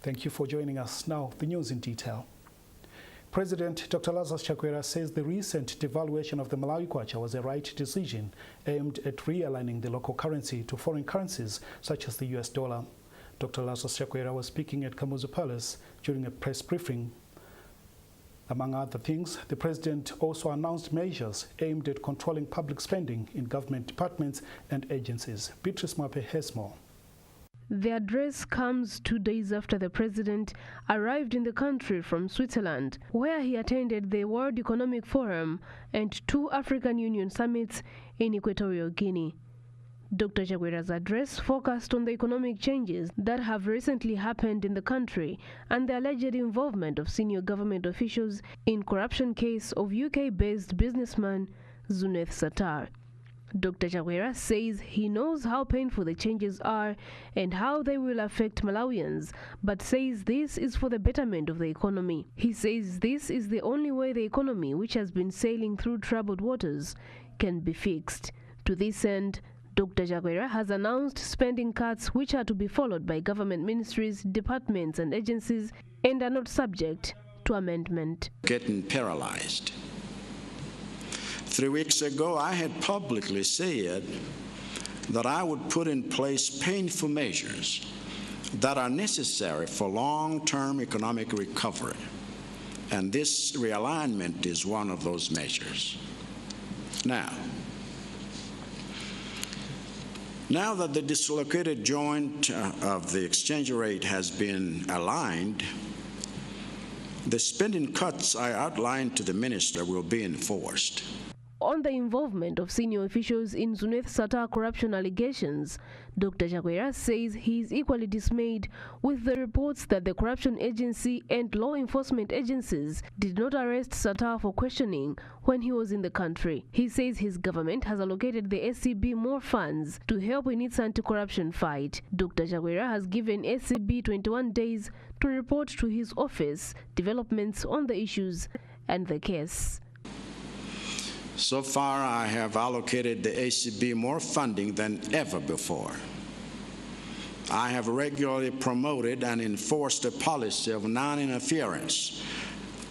Thank you for joining us. Now, the news in detail. President Dr. Lazarus Chakwera says the recent devaluation of the Malawi kwacha was a right decision aimed at realigning the local currency to foreign currencies such as the US dollar. Dr. Lazarus Chakwera was speaking at Kamuzu Palace during a press briefing. Among other things, the president also announced measures aimed at controlling public spending in government departments and agencies. Beatrice Mwape has more. The address comes 2 days after the president arrived in the country from Switzerland, where he attended the World Economic Forum and 2 African Union summits in Equatorial Guinea. Dr. Chakwera's address focused on the economic changes that have recently happened in the country and the alleged involvement of senior government officials in corruption case of UK-based businessman Zuneth Sattar. Dr. Chakwera says he knows how painful the changes are and how they will affect Malawians, but says this is for the betterment of the economy. He says this is the only way the economy, which has been sailing through troubled waters, can be fixed. To this end, Dr. Chakwera has announced spending cuts which are to be followed by government ministries, departments and agencies and are not subject to amendment. Getting paralyzed. 3 weeks ago, I had publicly said that I would put in place painful measures that are necessary for long-term economic recovery. And this realignment is one of those measures. Now that the dislocated joint of the exchange rate has been aligned, the spending cuts I outlined to the minister will be enforced. On the involvement of senior officials in Zuneth Sattar corruption allegations, Dr. Chakwera says he is equally dismayed with the reports that the corruption agency and law enforcement agencies did not arrest Sattar for questioning when he was in the country. He says his government has allocated the SCB more funds to help in its anti-corruption fight. Dr. Chakwera has given SCB 21 days to report to his office developments on the issues and the case. So far, I have allocated the ACB more funding than ever before. I have regularly promoted and enforced a policy of non-interference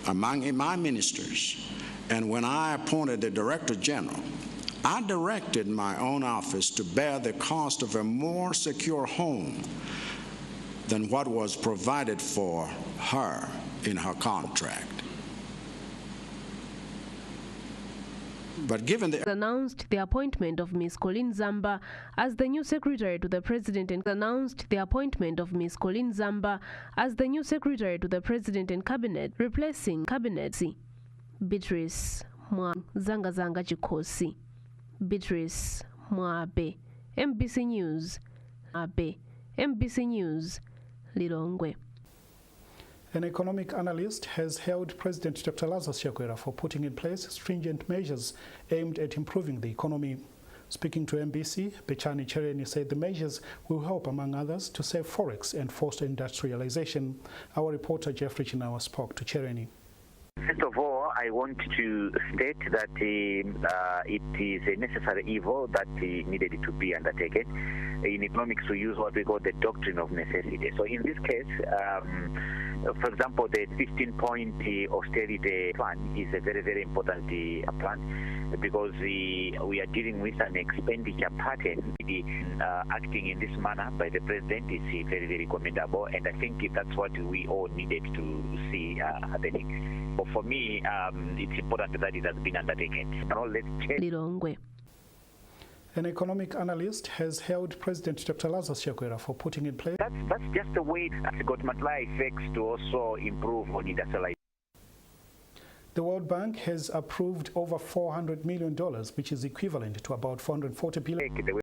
among my ministers. And when I appointed the Director General, I directed my own office to bear the cost of a more secure home than what was provided for her in her contract. But given the announced the appointment of Ms. Colleen Zamba as the new secretary to the president and cabinet, replacing cabinet. Beatrice Zanga Chikosi. Beatrice Mwabe, MBC News. MBC News, Lilongwe. An economic analyst has hailed President Dr. Lazarus Chakwera for putting in place stringent measures aimed at improving the economy. Speaking to MBC, Bechani Chereni said the measures will help, among others, to save forex and foster industrialization. Our reporter Jeffrey Chinawa spoke to Chereni. First of all, I want to state that it is a necessary evil that needed to be undertaken. In economics, we use what we call the doctrine of necessity. So in this case, for example, the 15-point austerity plan is a very, very important plan because we are dealing with an expenditure pattern. Acting in this manner by the president is very, very commendable, and I think that's what we all needed to see happening. But for me, it's important that it has been undertaken. Now let's check. An economic analyst has hailed President Dr. Lazarus Chakwera for putting in place. That's just the way it's got multiplier effects to also improve on industrialization. The World Bank has approved over $400 million, which is equivalent to about $440 billion.